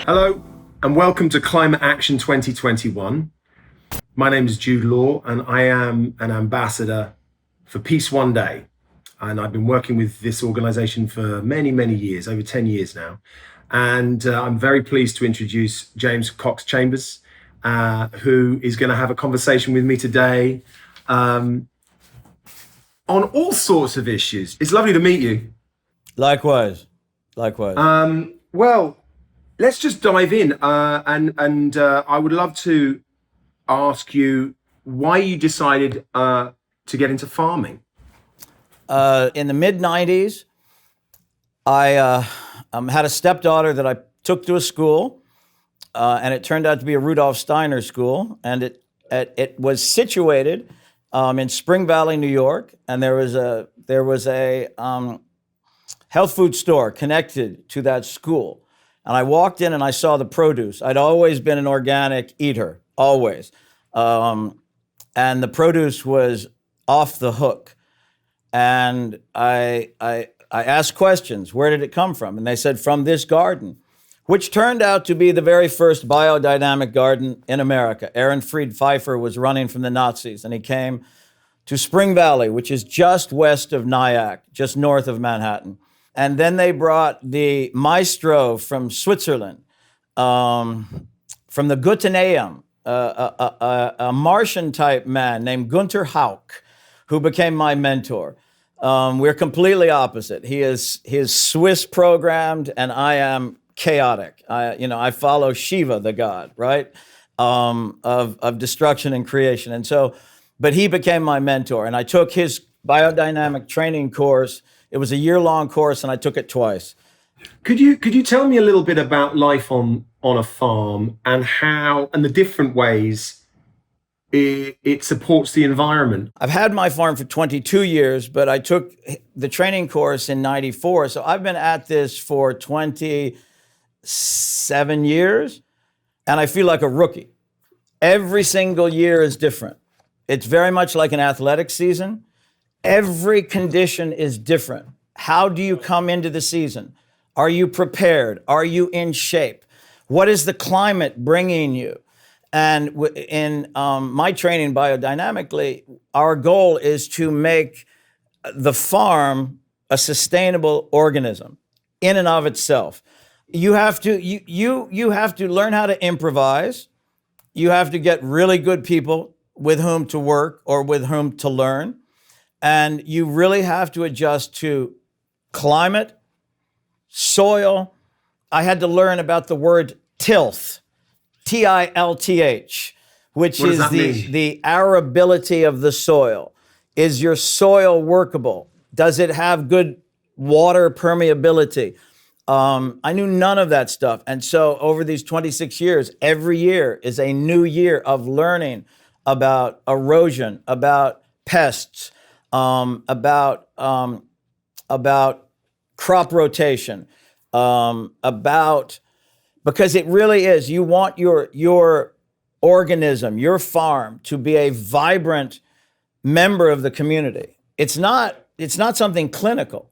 Hello, and welcome to Climate Action 2021. My name is Jude and I am an ambassador for Peace One Day. And I've been working with this organization for many, many years, over 10 years now. And I'm very pleased to introduce James Cox Chambers, who is going to have a conversation with me today on all sorts of issues. It's lovely to meet you. Likewise. Well, let's just dive in, and I would love to ask you why you decided to get into farming. In the mid-'90s, I had a stepdaughter that I took to a school, and it turned out to be a Rudolf Steiner school, and it was situated in Spring Valley, New York, and there was a health food store connected to that school. And I walked in and I saw the produce. I'd always been an organic eater, always. And the produce was off the hook. And I asked questions. Where did it come from? And they said, from this garden, which turned out to be the very first biodynamic garden in America. Aaron Fried Pfeiffer was running from the Nazis, and he came to Spring Valley, which is just west of Nyack, just north of Manhattan. And then they brought the maestro from Switzerland, from the Guteneum, a Martian-type man named Gunther Hauck, who became my mentor. We're completely opposite. He is Swiss-programmed, and I am chaotic. I follow Shiva, the god, right, of destruction and creation. And so, but he became my mentor, and I took his biodynamic training course. It was a year-long course, and I took it twice. Could you tell me a little bit about life on a farm and the different ways it supports the environment? I've had my farm for 22 years, but I took the training course in '94, so I've been at this for 27 years, and I feel like a rookie. Every single year is different. It's very much like an athletic season. Every condition is different. How do you come into the season? Are you prepared? Are you in shape? What is the climate bringing you? And in my training biodynamically, our goal is to make the farm a sustainable organism in and of itself. You have to learn how to improvise. You have to get really good people with whom to work or with whom to learn. And you really have to adjust to climate, soil. I had to learn about the word tilth, Tilth, which is the arability of the soil. Is your soil workable? Does it have good water permeability? I knew none of that stuff. And so over these 26 years, every year is a new year of learning about erosion, about pests, about crop rotation, because it really is, you want your organism, your farm to be a vibrant member of the community. It's not something clinical.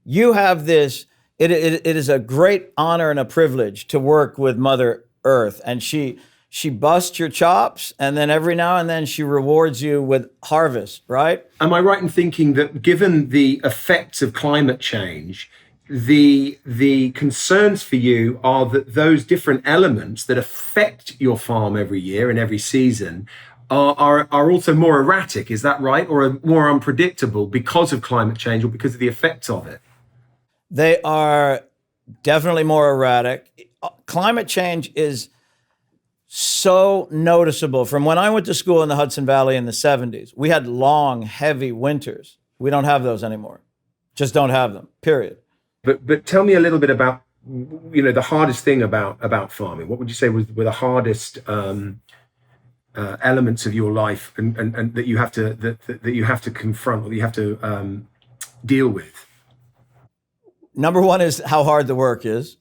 You have this, it is a great honor and a privilege to work with Mother Earth, and she busts your chops, and then every now and then she rewards you with harvest, right? Am I right in thinking that given the effects of climate change, the concerns for you are that those different elements that affect your farm every year and every season are also more erratic, is that right? Or are more unpredictable because of climate change or because of the effects of it? They are definitely more erratic. Climate change is so noticeable. From when I went to school in the Hudson Valley in the 70s, we had long, heavy winters. We don't have those anymore. Just don't have them, period. But tell me a little bit about, the hardest thing about farming. What would you say were the hardest elements of your life and that you have to confront, or that you have to deal with? Number one is how hard the work is.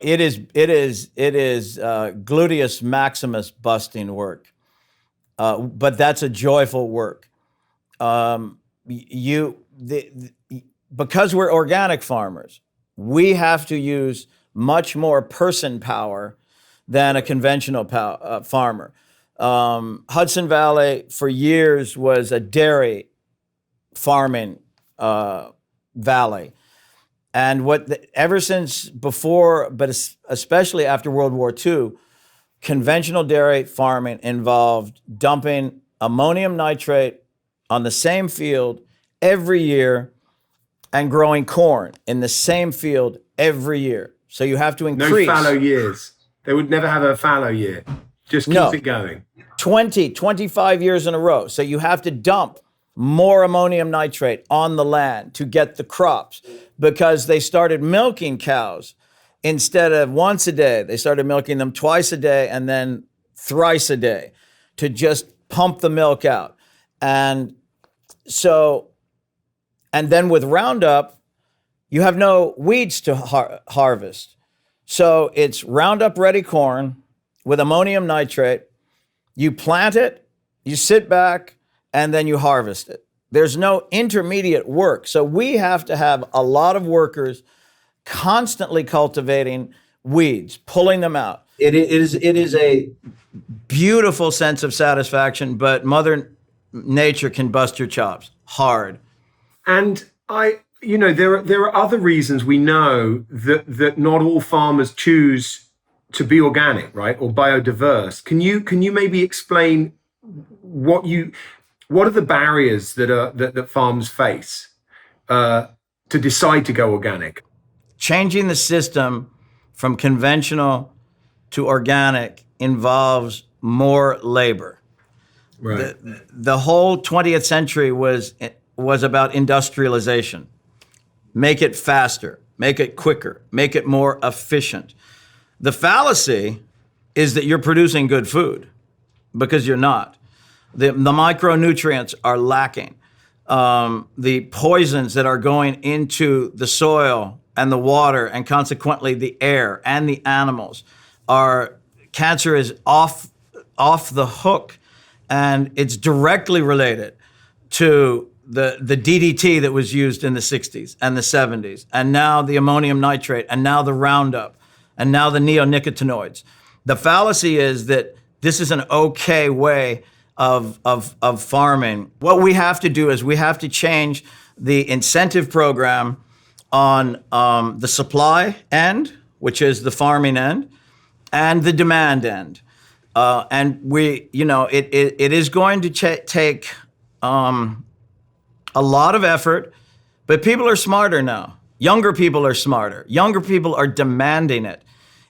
It is gluteus maximus busting work, but that's a joyful work. Because we're organic farmers, we have to use much more person power than a conventional farmer. Hudson Valley for years was a dairy farming valley. And ever since before, but especially after World War II, conventional dairy farming involved dumping ammonium nitrate on the same field every year and growing corn in the same field every year. So you have to increase. No fallow years. They would never have a fallow year. Just keep it going. 20, 25 years in a row. So you have to dump more ammonium nitrate on the land to get the crops, because they started milking cows instead of once a day. They started milking them twice a day and then thrice a day to just pump the milk out. And then with Roundup, you have no weeds to harvest. So it's Roundup ready corn with ammonium nitrate. You plant it, you sit back, and then you harvest it. There's no intermediate work. So we have to have a lot of workers constantly cultivating weeds, pulling them out. It is a beautiful sense of satisfaction, but Mother Nature can bust your chops hard. And there are other reasons we know that not all farmers choose to be organic, right, or biodiverse. Can you maybe explain what are the barriers that farms face to decide to go organic? Changing the system from conventional to organic involves more labor. Right. The whole 20th century was about industrialization. Make it faster, make it quicker, make it more efficient. The fallacy is that you're producing good food, because you're not. The micronutrients are lacking. The poisons that are going into the soil and the water, and consequently the air and the animals, cancer is off the hook, and it's directly related to the DDT that was used in the 60s and the 70s, and now the ammonium nitrate, and now the Roundup, and now the neonicotinoids. The fallacy is that this is an okay way of farming. What we have to do is we have to change the incentive program on the supply end, which is the farming end, and the demand end. And it is going to take a lot of effort, but people are smarter now. Younger people are smarter. Younger people are demanding it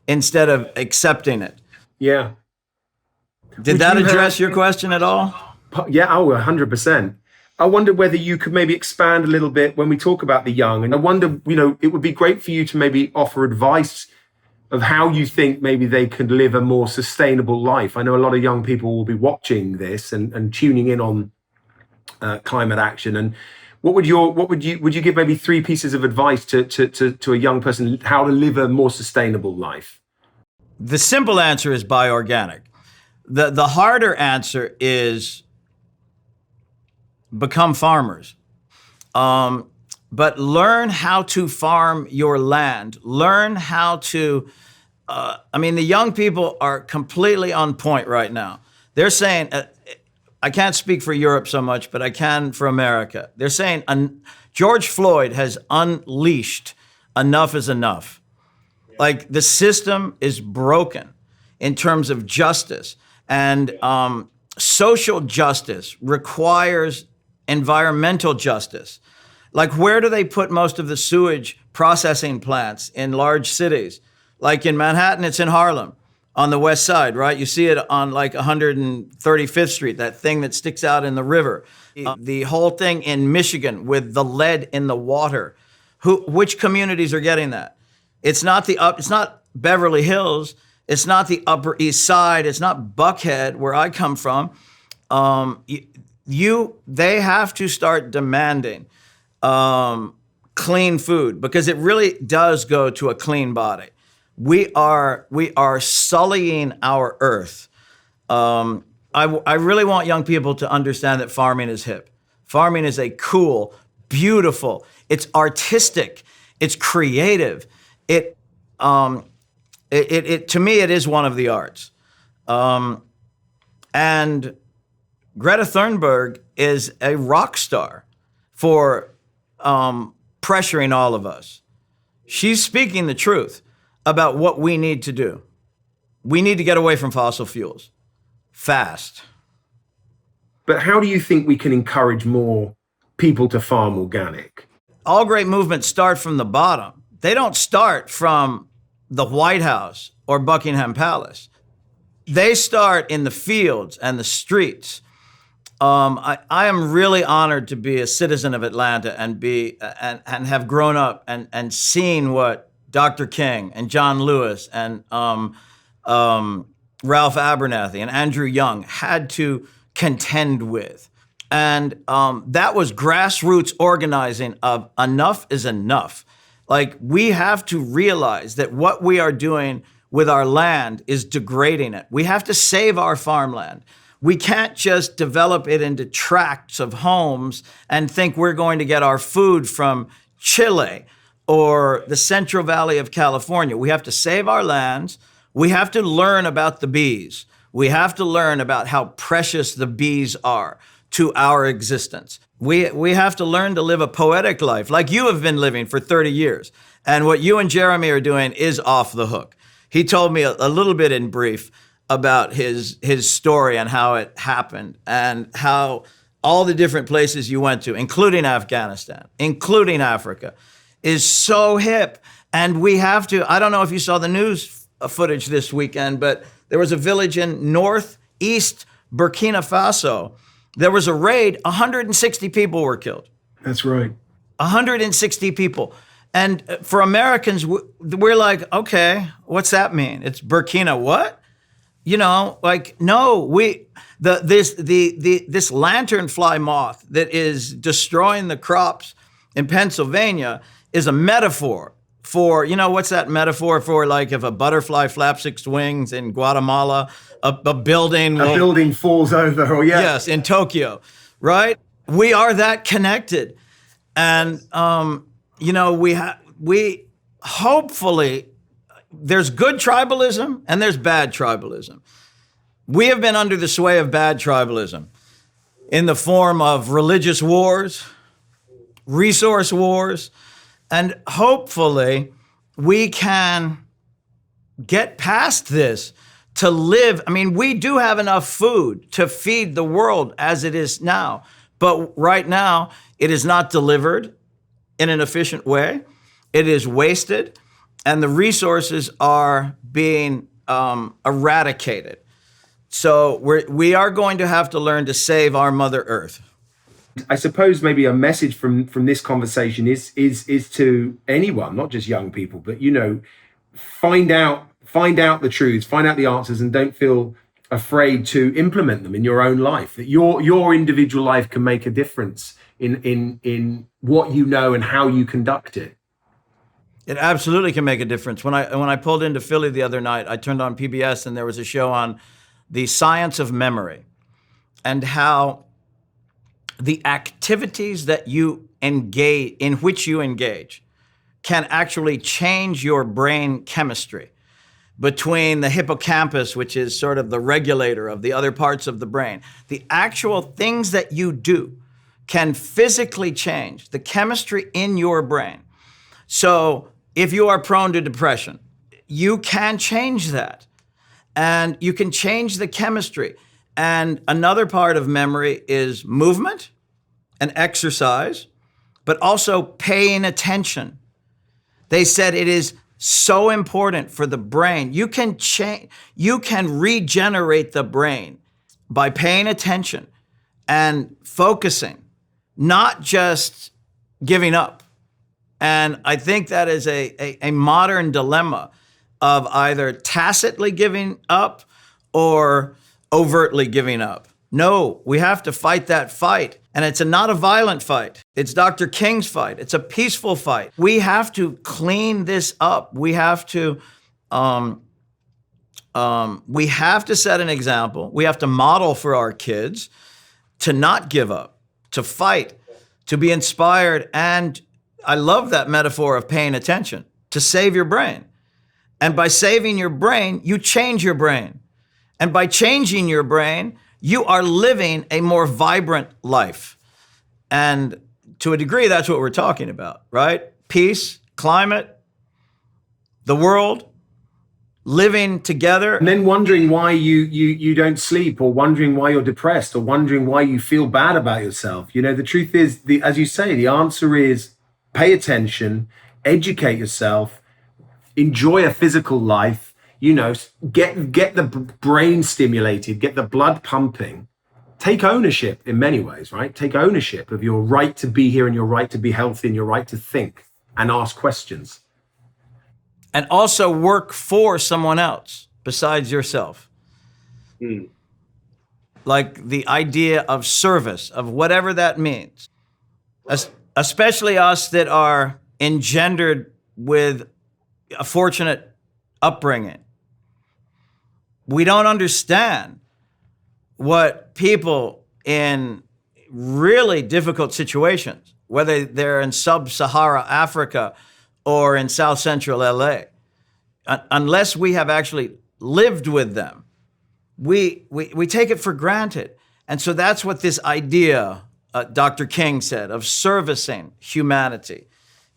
instead of accepting it. Yeah. Did that address your question at all? Yeah, 100%. I wonder whether you could maybe expand a little bit when we talk about the young. And I wonder, it would be great for you to maybe offer advice of how you think maybe they could live a more sustainable life. I know a lot of young people will be watching this and tuning in on climate action. And would you give maybe 3 pieces of advice to a young person how to live a more sustainable life? The simple answer is buy organic. The harder answer is become farmers. But learn how to farm your land. Learn how to, the young people are completely on point right now. They're saying, I can't speak for Europe so much, but I can for America. They're saying George Floyd has unleashed enough is enough. Like, the system is broken in terms of justice. And social justice requires environmental justice. Like, where do they put most of the sewage processing plants in large cities? Like in Manhattan, it's in Harlem on the west side, right? You see it on like 135th Street, that thing that sticks out in the river. The whole thing in Michigan with the lead in the water. Which communities are getting that? It's not it's not Beverly Hills. It's not the Upper East Side. It's not Buckhead, where I come from. They have to start demanding clean food, because it really does go to a clean body. We are sullying our earth. I really want young people to understand that farming is hip. Farming is a cool, beautiful, it's artistic, it's creative. It to me, it is one of the arts. And Greta Thunberg is a rock star for pressuring all of us. She's speaking the truth about what we need to do. We need to get away from fossil fuels fast. But how do you think we can encourage more people to farm organic? All great movements start from the bottom. They don't start from the White House or Buckingham Palace. They start in the fields and the streets. I am really honored to be a citizen of Atlanta and have grown up and seen what Dr. King and John Lewis and Ralph Abernathy and Andrew Young had to contend with. And that was grassroots organizing of enough is enough. Like, we have to realize that what we are doing with our land is degrading it. We have to save our farmland. We can't just develop it into tracts of homes and think we're going to get our food from Chile or the Central Valley of California. We have to save our lands. We have to learn about the bees. We have to learn about how precious the bees are to our existence. We have to learn to live a poetic life like you have been living for 30 years. And what you and Jeremy are doing is off the hook. He told me a little bit in brief about his story and how it happened and how all the different places you went to, including Afghanistan, including Africa, is so hip. And we have to, I don't know if you saw the news footage this weekend, but there was a village in northeast Burkina Faso. There was a raid, 160 people were killed. That's right. 160 people. And for Americans, we're like, okay, what's that mean? It's Burkina what? You know, like, no, this lanternfly moth that is destroying the crops in Pennsylvania is a metaphor for, you know, what's that metaphor for? Like, if a butterfly flaps its wings in Guatemala, a building falls over, or yes, in Tokyo, right? We are that connected. And, you know, we hopefully, there's good tribalism and there's bad tribalism. We have been under the sway of bad tribalism in the form of religious wars, resource wars, and hopefully we can get past this to live. I mean, we do have enough food to feed the world as it is now, but right now it is not delivered in an efficient way. It is wasted, and the resources are being eradicated. So we are going to have to learn to save our Mother Earth. I suppose maybe a message from this conversation is to anyone, not just young people, but, you know, find out the truths, find out the answers, and don't feel afraid to implement them in your own life. That your individual life can make a difference in what you know and how you conduct it. It absolutely can make a difference. When I pulled into Philly the other night, I turned on PBS and there was a show on the science of memory and how the activities that you engage, in which you engage, can actually change your brain chemistry between the hippocampus, which is sort of the regulator of the other parts of the brain. The actual things that you do can physically change the chemistry in your brain. So if you are prone to depression, you can change that. And you can change the chemistry. And another part of memory is movement and exercise, but also paying attention. They said it is so important for the brain. You can regenerate the brain by paying attention and focusing, not just giving up. And I think that is a modern dilemma of either tacitly giving up or overtly giving up. No, we have to fight that fight. And it's not a violent fight. It's Dr. King's fight. It's a peaceful fight. We have to clean this up. We have to set an example. We have to model for our kids to not give up, to fight, to be inspired. And I love that metaphor of paying attention, to save your brain. And by saving your brain, you change your brain. And by changing your brain, you are living a more vibrant life. And to a degree, that's what we're talking about, right? Peace, climate, the world, living together. And then wondering why you don't sleep, or wondering why you're depressed, or wondering why you feel bad about yourself. You know, the truth is, as you say, the answer is pay attention, educate yourself, enjoy a physical life, you know, get the brain stimulated, get the blood pumping. Take ownership in many ways, right? Take ownership of your right to be here and your right to be healthy and your right to think and ask questions. And also work for someone else besides yourself. Like the idea of service, of whatever that means. Especially us that are engendered with a fortunate upbringing. We don't understand what people in really difficult situations, whether they're in sub-Sahara Africa or in South Central LA, unless we have actually lived with them, we take it for granted. And so that's what this idea, Dr. King said, of servicing humanity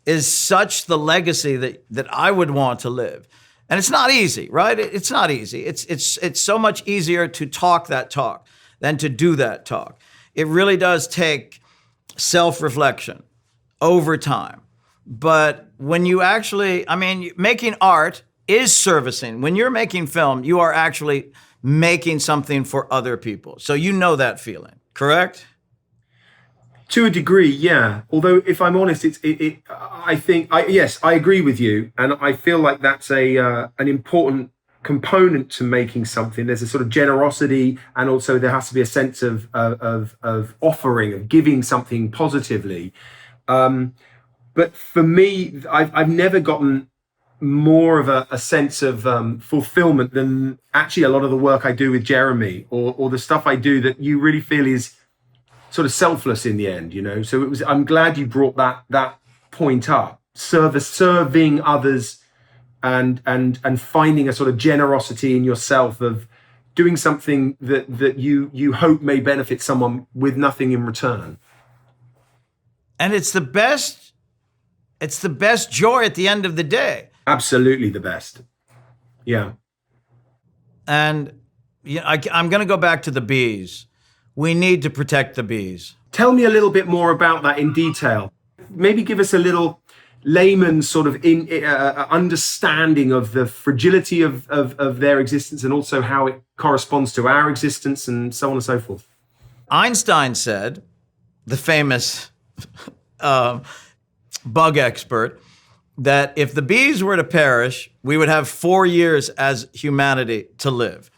is such the legacy that I would want to live. And it's not easy, right? It's not easy. It's so much easier to talk that talk than to do that talk. It really does take self-reflection over time. But when you actually, making art is servicing. When you're making film, you are actually making something for other people. So you know that feeling, correct? To a degree, yeah. Although, if I'm honest, yes, I agree with you, and I feel like that's an important component to making something. There's a sort of generosity, and also there has to be a sense of offering, of giving something positively. But for me, I've never gotten more of a sense of fulfillment than actually a lot of the work I do with Jeremy, or the stuff I do that you really feel is sort of selfless in the end, you know. So I'm glad you brought that point up. Serving others and finding a sort of generosity in yourself of doing something that you hope may benefit someone with nothing in return. And it's the best joy at the end of the day. Absolutely the best. Yeah. And I'm going to go back to the bees. We need to protect the bees. Tell me a little bit more about that in detail. Maybe give us a little layman's sort of understanding of the fragility of their existence, and also how it corresponds to our existence, and so on and so forth. Einstein said, the famous bug expert, that if the bees were to perish, we would have 4 years as humanity to live,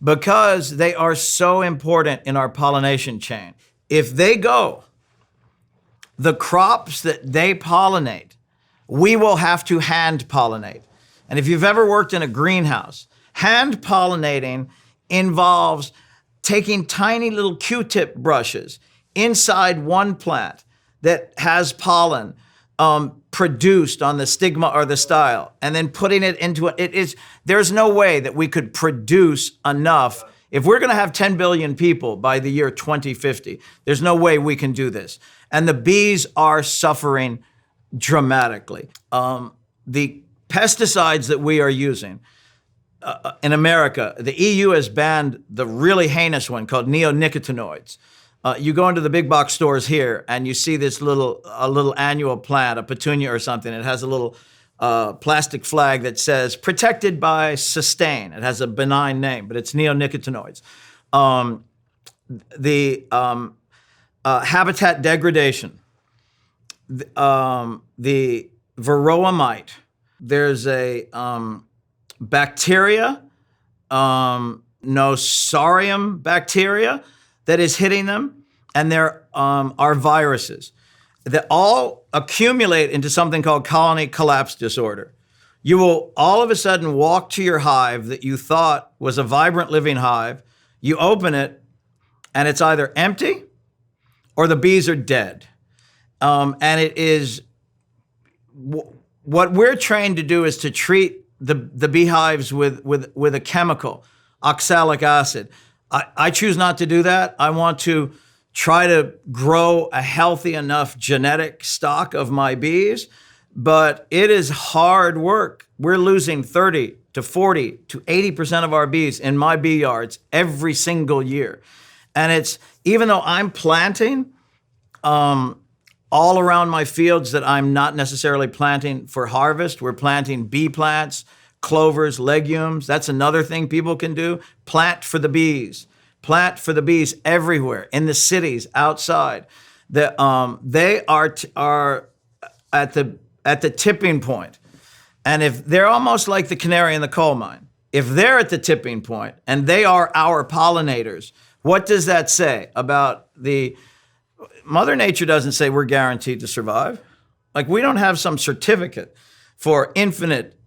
because they are so important in our pollination chain. If they go, the crops that they pollinate, we will have to hand pollinate. And if you've ever worked in a greenhouse, hand pollinating involves taking tiny little Q-tip brushes inside one plant that has pollen produced on the stigma or the style, and then putting it into there's no way that we could produce enough. If we're going to have 10 billion people by the year 2050, there's no way we can do this. And the bees are suffering dramatically. The pesticides that we are using in America, the EU has banned the really heinous one called neonicotinoids. You go into the big box stores here and you see this little annual plant, a petunia or something. It has a little plastic flag that says protected by sustain. It has a benign name, but it's neonicotinoids. The habitat degradation, the varroa mite. There's a bacteria, Nosarium bacteria, that is hitting them, and there are viruses that all accumulate into something called colony collapse disorder. You will all of a sudden walk to your hive that you thought was a vibrant living hive. You open it, and it's either empty or the bees are dead. And it is what we're trained to do is to treat the beehives with a chemical, oxalic acid. I choose not to do that. I want to try to grow a healthy enough genetic stock of my bees, but it is hard work. We're losing 30 to 40 to 80% of our bees in my bee yards every single year. And it's, even though I'm planting all around my fields that I'm not necessarily planting for harvest, we're planting bee plants, clovers, legumes. That's another thing people can do. Plant for the bees. Plant for the bees everywhere, in the cities, outside. They are at the tipping point. And if they're almost like the canary in the coal mine, if they're at the tipping point and they are our pollinators, what does that say about Mother Nature doesn't say we're guaranteed to survive. Like, we don't have some certificate for infinite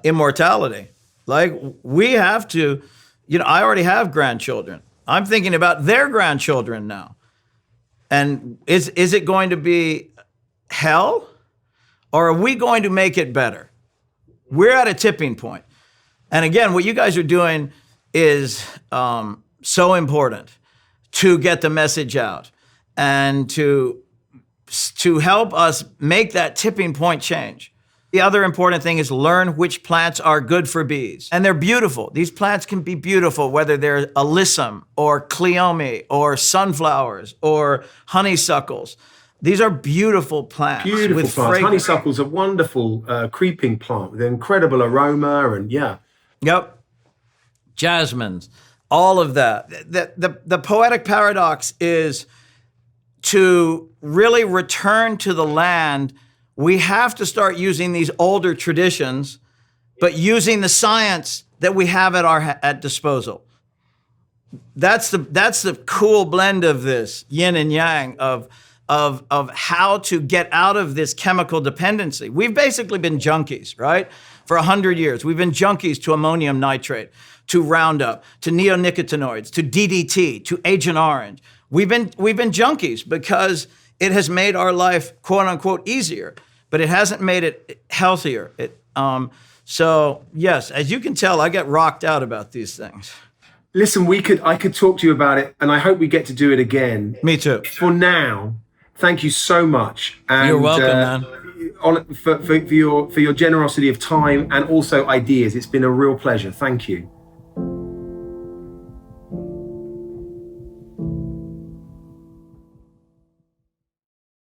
immortality. Like, we have to, I already have grandchildren. I'm thinking about their grandchildren now. And is it going to be hell, or are we going to make it better? We're at a tipping point. And again, what you guys are doing is so important to get the message out and to help us make that tipping point change. The other important thing is learn which plants are good for bees. And they're beautiful. These plants can be beautiful, whether they're alyssum or cleome or sunflowers or honeysuckles. These are beautiful plants. Beautiful with plants. fragrance. Honeysuckle's a wonderful creeping plant with incredible aroma and yeah. Yep. Jasmines, all of that. The poetic paradox is to really return to the land. We have to start using these older traditions, but using the science that we have at disposal. That's the cool blend of this yin and yang of how to get out of this chemical dependency. We've basically been junkies, right? For 100 years, we've been junkies to ammonium nitrate, to Roundup, to neonicotinoids, to DDT, to Agent Orange. We've been junkies because it has made our life, quote unquote, easier, but it hasn't made it healthier. So yes, as you can tell, I get rocked out about these things. Listen, I could talk to you about it, and I hope we get to do it again. Me too. For now, thank you so much. And, you're welcome, man. For your generosity of time and also ideas. It's been a real pleasure. Thank you.